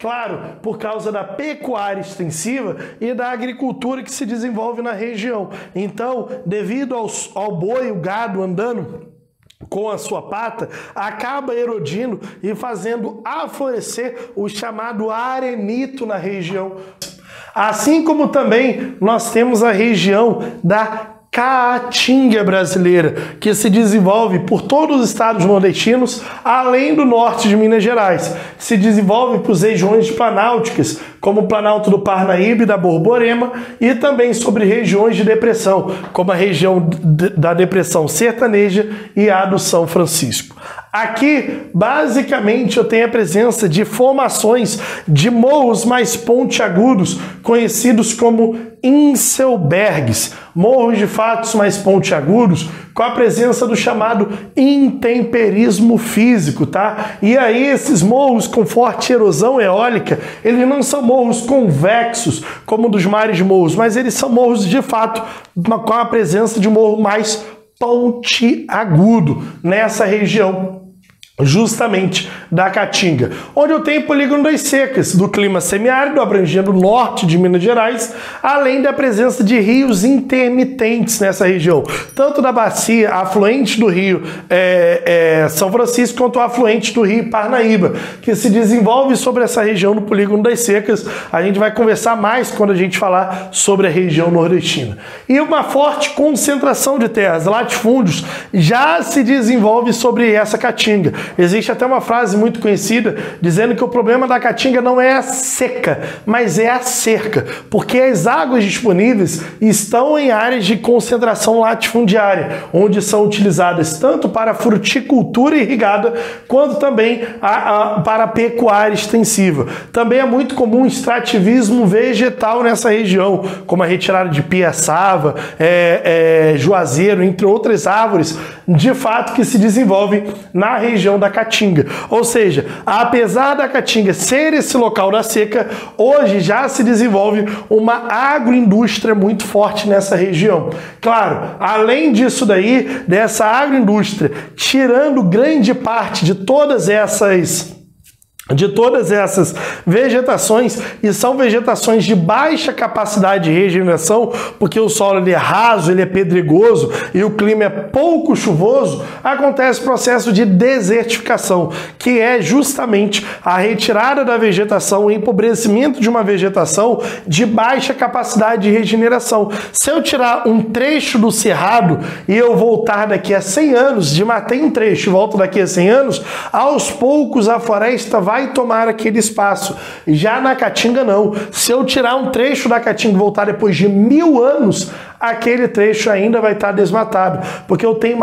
Claro, por causa da pecuária extensiva e da agricultura que se desenvolve na região. Então, devido ao boi, o gado andando com a sua pata, acaba erodindo e fazendo aflorescer o chamado arenito na região. Assim como também nós temos a região da Caatinga brasileira, que se desenvolve por todos os estados nordestinos, além do norte de Minas Gerais. Se desenvolve por regiões planálticas, como o Planalto do Parnaíba e da Borborema, e também sobre regiões de depressão, como a região da Depressão Sertaneja e a do São Francisco. Aqui, basicamente, eu tenho a presença de formações de morros mais pontiagudos, conhecidos como inselbergs, morros de fatos mais pontiagudos, com a presença do chamado intemperismo físico, tá? E aí esses morros com forte erosão eólica, eles não são morros convexos, como dos mares de morros, mas eles são morros de fato com a presença de morro mais pontiagudo nessa região, justamente da Caatinga, onde eu tenho polígono das secas, do clima semiárido, abrangendo o norte de Minas Gerais, além da presença de rios intermitentes nessa região, tanto da bacia afluente do rio São Francisco, quanto afluente do rio Parnaíba, que se desenvolve sobre essa região do polígono das secas. A gente vai conversar mais quando a gente falar sobre a região nordestina. E uma forte concentração de terras, latifúndios, já se desenvolve sobre essa Caatinga. Existe até uma frase muito conhecida dizendo que o problema da Caatinga não é a seca, mas é a cerca, porque as águas disponíveis estão em áreas de concentração latifundiária, onde são utilizadas tanto para fruticultura irrigada, quanto também para a pecuária extensiva. Também é muito comum extrativismo vegetal nessa região, como a retirada de piaçava, juazeiro, entre outras árvores, de fato que se desenvolvem na região da Caatinga. Ou seja, apesar da Caatinga ser esse local da seca, hoje já se desenvolve uma agroindústria muito forte nessa região. Claro, além disso daí, dessa agroindústria, tirando grande parte de todas essas vegetações, e são vegetações de baixa capacidade de regeneração, porque o solo ele é raso, ele é pedregoso e o clima é pouco chuvoso, acontece o processo de desertificação, que é justamente a retirada da vegetação, o empobrecimento de uma vegetação de baixa capacidade de regeneração. Se eu tirar um trecho do cerrado e eu voltar daqui a 100 anos, desmatei um trecho e volto daqui a 100 anos, aos poucos a floresta vai tomar aquele espaço. Já na Caatinga não. Se eu tirar um trecho da Caatinga e voltar depois de 1000 anos, aquele trecho ainda vai estar desmatado, porque eu tenho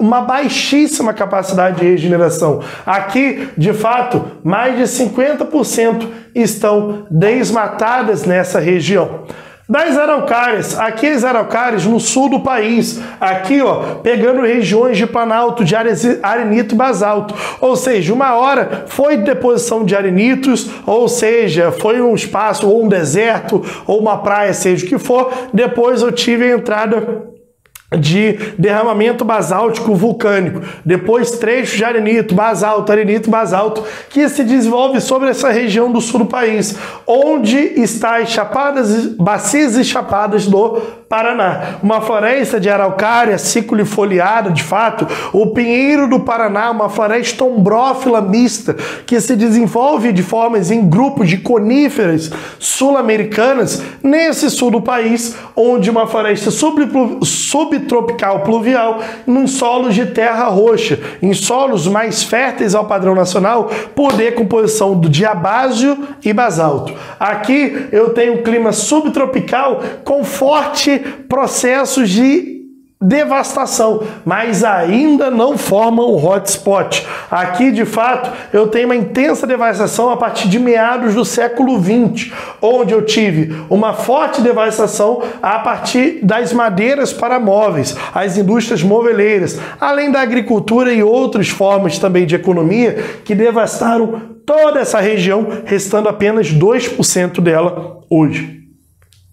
uma baixíssima capacidade de regeneração. Aqui, de fato, mais de 50% estão desmatadas nessa região. Das araucárias, aqui as araucárias no sul do país, aqui ó, pegando regiões de planalto de arenito e basalto, ou seja, uma hora foi deposição de arenitos, ou seja, foi um espaço ou um deserto ou uma praia, seja o que for, depois eu tive a entrada de derramamento basáltico vulcânico, depois trechos de arenito, basalto, que se desenvolve sobre essa região do sul do país, onde está as bacias e chapadas do Paraná. Uma floresta de araucária ciculifoliada, de fato, o pinheiro do Paraná, uma floresta ombrófila mista, que se desenvolve de formas em grupos de coníferas sul-americanas, nesse sul do país, onde uma floresta subtropical pluvial, em solos de terra roxa, em solos mais férteis ao padrão nacional, por decomposição do diabásio e basalto. Aqui eu tenho um clima subtropical com forte processos de devastação, mas ainda não formam um hotspot. Aqui, de fato, eu tenho uma intensa devastação a partir de meados do século XX, onde eu tive uma forte devastação a partir das madeiras para móveis, as indústrias moveleiras, além da agricultura e outras formas também de economia que devastaram toda essa região, restando apenas 2% dela hoje.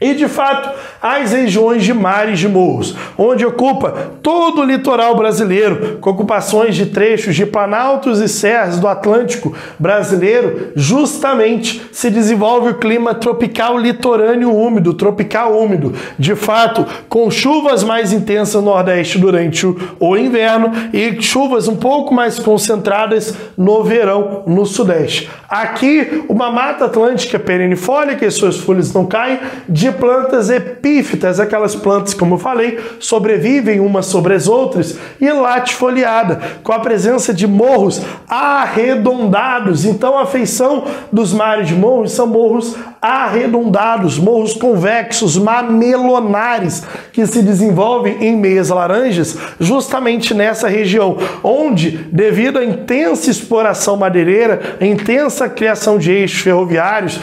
E, de fato, as regiões de mares de morros, onde ocupa todo o litoral brasileiro, com ocupações de trechos de planaltos e serras do Atlântico brasileiro, justamente se desenvolve o clima tropical litorâneo úmido, tropical úmido, de fato, com chuvas mais intensas no Nordeste durante o inverno e chuvas um pouco mais concentradas no verão no Sudeste. Aqui, uma mata atlântica perennifolia, que suas folhas não caem, de plantas epífitas, aquelas plantas, como eu falei, sobrevivem umas sobre as outras, e latifoliada, com a presença de morros arredondados. Então a feição dos mares de morros são morros arredondados, morros convexos, mamelonares, que se desenvolvem em meias laranjas, justamente nessa região, onde, devido à intensa exploração madeireira, intensa criação de eixos ferroviários,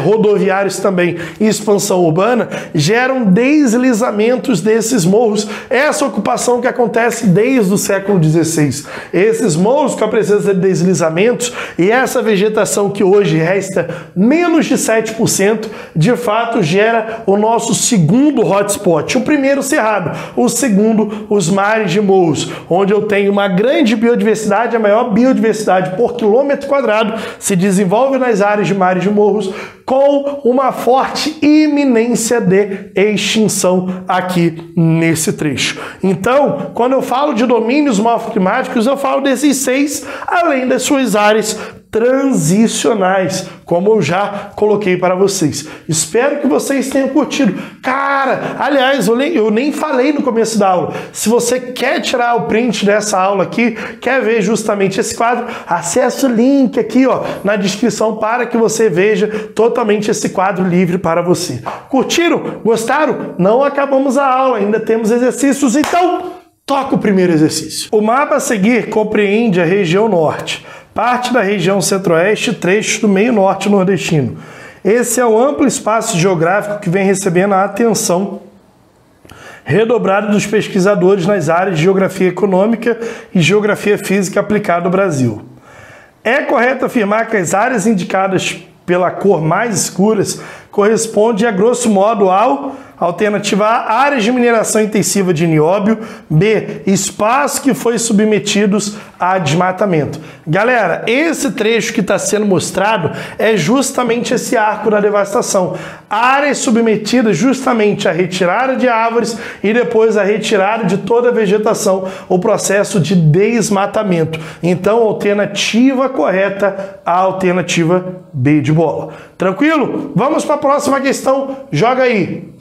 rodoviários também, e expansão urbana, geram deslizamentos desses morros. Essa ocupação que acontece desde o século XVI. Esses morros com a presença de deslizamentos e essa vegetação que hoje resta menos de 7%, de fato gera o nosso segundo hotspot. O primeiro, Cerrado. O segundo, os mares de morros, onde eu tenho uma grande biodiversidade, a maior biodiversidade por quilômetro quadrado, se desenvolve nas áreas de mares de morros, com uma forte iminência de extinção aqui nesse trecho. Então, quando eu falo de domínios morfoclimáticos, eu falo desses 6, além das suas áreas transicionais, como eu já coloquei para vocês. Espero que vocês tenham curtido. Cara, aliás, eu nem falei no começo da aula. Se você quer tirar o print dessa aula aqui, quer ver justamente esse quadro, acesse o link aqui, ó, na descrição para que você veja totalmente esse quadro livre para você. Curtiram? Gostaram? Não acabamos a aula, ainda temos exercícios, então toca o primeiro exercício. O mapa a seguir compreende a região norte, parte da região centro-oeste e trechos do meio norte nordestino. Esse é o amplo espaço geográfico que vem recebendo a atenção redobrada dos pesquisadores nas áreas de geografia econômica e geografia física aplicada no Brasil. É correto afirmar que as áreas indicadas pela cor mais escuras correspondem, a grosso modo, ao alternativa A, áreas de mineração intensiva de nióbio, B, espaços que foi submetidos a desmatamento. Galera, esse trecho que está sendo mostrado é justamente esse arco da devastação. Áreas submetidas justamente à retirada de árvores e depois à retirada de toda a vegetação, o processo de desmatamento. Então, alternativa correta, a alternativa B de bola. Tranquilo? Vamos para a próxima questão. Joga aí.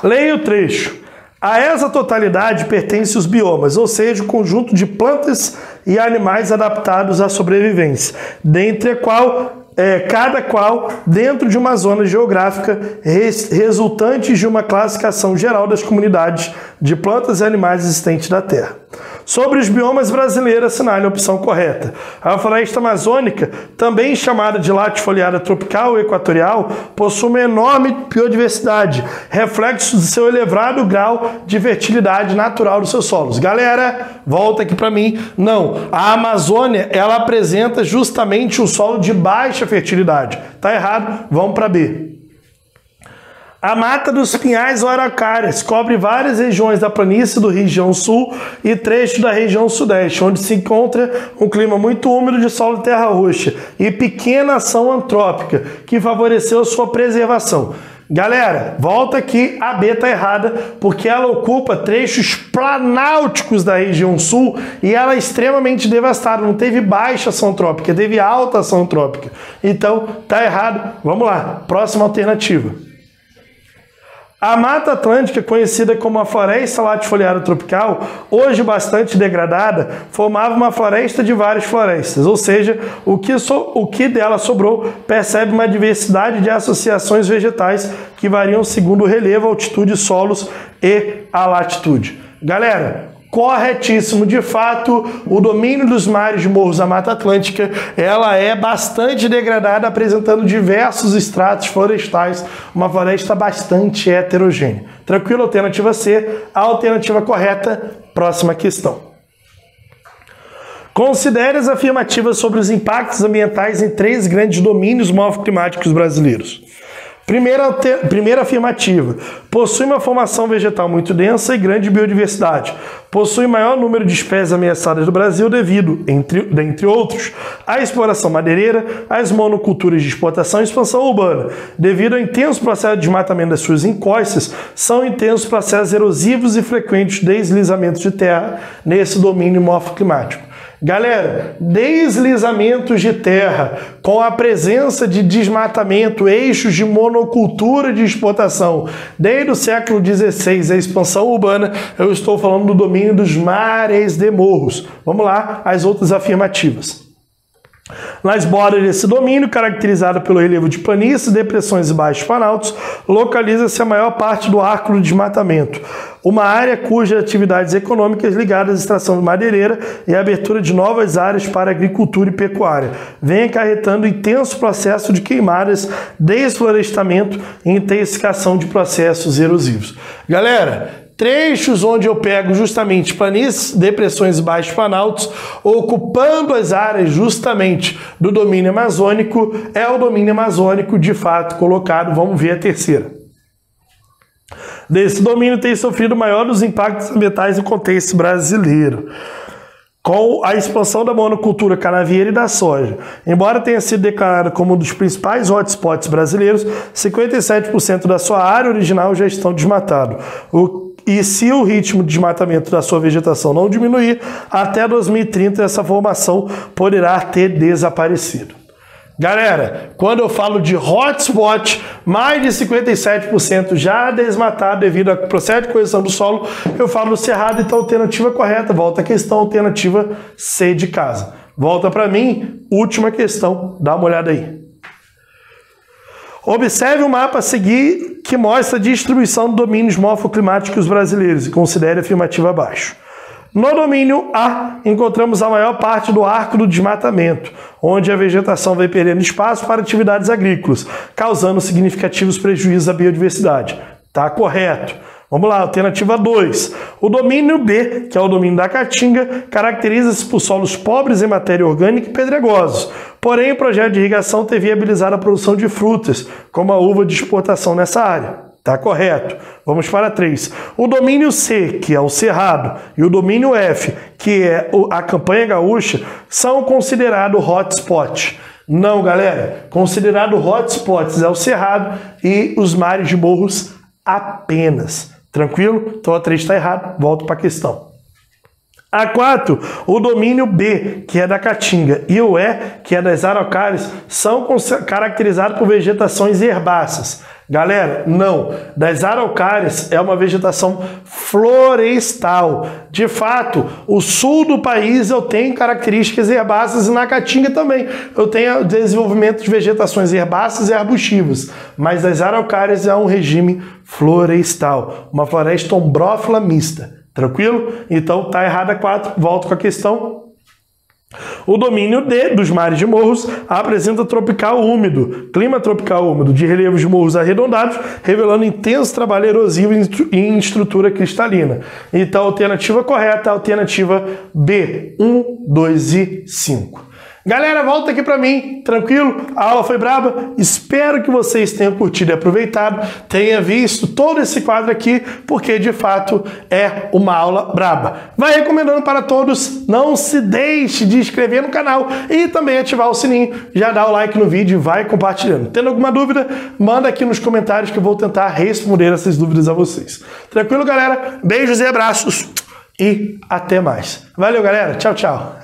Leia o trecho. A essa totalidade pertencem os biomas, ou seja, o conjunto de plantas e animais adaptados à sobrevivência, dentre a qual cada qual dentro de uma zona geográfica resultante de uma classificação geral das comunidades de plantas e animais existentes da Terra. Sobre os biomas brasileiros, assinale a opção correta. A floresta amazônica, também chamada de latifoliada tropical ou equatorial, possui uma enorme biodiversidade, reflexo do seu elevado grau de fertilidade natural dos seus solos. Galera, volta aqui para mim. Não, a Amazônia, ela apresenta justamente um solo de baixa fertilidade. Tá errado, vamos para B. A mata dos pinhais ou araucárias cobre várias regiões da planície do região sul e trechos da região sudeste, onde se encontra um clima muito úmido de solo de terra roxa e pequena ação antrópica, que favoreceu sua preservação. Galera, volta aqui, a B está errada, porque ela ocupa trechos planálticos da região sul e ela é extremamente devastada, não teve baixa ação antrópica, teve alta ação antrópica. Então, está errado. Vamos lá, próxima alternativa. A Mata Atlântica, conhecida como a floresta latifoliada tropical, hoje bastante degradada, formava uma floresta de várias florestas, ou seja, o que dela sobrou percebe uma diversidade de associações vegetais que variam segundo o relevo, altitude, solos e a latitude. Galera, corretíssimo. De fato, o domínio dos mares de morros da Mata Atlântica, ela é bastante degradada, apresentando diversos estratos florestais, uma floresta bastante heterogênea. Tranquilo? Alternativa C, a alternativa correta. Próxima questão. Considere as afirmativas sobre os impactos ambientais em 3 grandes domínios morfoclimáticos brasileiros. Primeira afirmativa. Possui uma formação vegetal muito densa e grande biodiversidade. Possui maior número de espécies ameaçadas do Brasil devido, dentre outros, à exploração madeireira, às monoculturas de exportação e expansão urbana. Devido ao intenso processo de desmatamento das suas encostas, são intensos processos erosivos e frequentes deslizamentos de terra nesse domínio morfoclimático. Galera, deslizamentos de terra com a presença de desmatamento, eixos de monocultura de exportação desde o século XVI, a expansão urbana, eu estou falando do domínio dos mares de morros. Vamos lá, as outras afirmativas. Nas bordas desse domínio, caracterizado pelo relevo de planícies, depressões e baixos planaltos, localiza-se a maior parte do arco do desmatamento, uma área cujas atividades econômicas ligadas à extração de madeireira e à abertura de novas áreas para agricultura e pecuária vem acarretando intenso processo de queimadas, desflorestamento e intensificação de processos erosivos. Galera, trechos onde eu pego justamente planícies, depressões e baixos planaltos, ocupando as áreas justamente do domínio amazônico, é o domínio amazônico de fato colocado. Vamos ver a terceira. Desse domínio tem sofrido o maior dos impactos ambientais no contexto brasileiro, com a expansão da monocultura canavieira e da soja. Embora tenha sido declarado como um dos principais hotspots brasileiros, 57% da sua área original já estão desmatados. E se o ritmo de desmatamento da sua vegetação não diminuir, até 2030 essa formação poderá ter desaparecido. Galera, quando eu falo de hotspot, mais de 57% já desmatado devido ao processo de correção do solo, eu falo do cerrado, então alternativa correta. Volta à questão, alternativa C de casa. Volta para mim, última questão, dá uma olhada aí. Observe o mapa a seguir que mostra a distribuição de domínios morfoclimáticos brasileiros e considere a afirmativa abaixo. No domínio A, encontramos a maior parte do arco do desmatamento, onde a vegetação vai perdendo espaço para atividades agrícolas, causando significativos prejuízos à biodiversidade. Tá correto. Vamos lá, alternativa 2. O domínio B, que é o domínio da Caatinga, caracteriza-se por solos pobres em matéria orgânica e pedregosos. Porém, o projeto de irrigação tem viabilizado a produção de frutas, como a uva de exportação nessa área. Tá correto. Vamos para 3. O domínio C, que é o cerrado, e o domínio F, que é a campanha gaúcha, são considerados hotspot. Não, galera. Considerado hotspots é o cerrado e os mares de morros apenas. Tranquilo? Então a 3 está errado. Volto para a questão. A 4, o domínio B, que é da Caatinga, e o E, que é das araucárias, são caracterizados por vegetações herbáceas. Galera, não. Das araucárias é uma vegetação florestal. De fato, o sul do país eu tenho características herbáceas e na Caatinga também. Eu tenho desenvolvimento de vegetações herbáceas e arbustivas. Mas das araucárias é um regime florestal. Uma floresta ombrófila mista. Tranquilo? Então tá errada a 4. Volto com a questão. O domínio D, dos mares de morros, apresenta tropical úmido, clima tropical úmido, de relevos de morros arredondados, revelando intenso trabalho erosivo em estrutura cristalina. Então, a alternativa correta é a alternativa B, 1, 2 e 5. Galera, volta aqui para mim, tranquilo? A aula foi braba? Espero que vocês tenham curtido e aproveitado, tenham visto todo esse quadro aqui, porque de fato é uma aula braba. Vai recomendando para todos, não se deixe de inscrever no canal e também ativar o sininho, já dá o like no vídeo e vai compartilhando. Tendo alguma dúvida, manda aqui nos comentários que eu vou tentar responder essas dúvidas a vocês. Tranquilo, galera? Beijos e abraços e até mais. Valeu, galera. Tchau, tchau.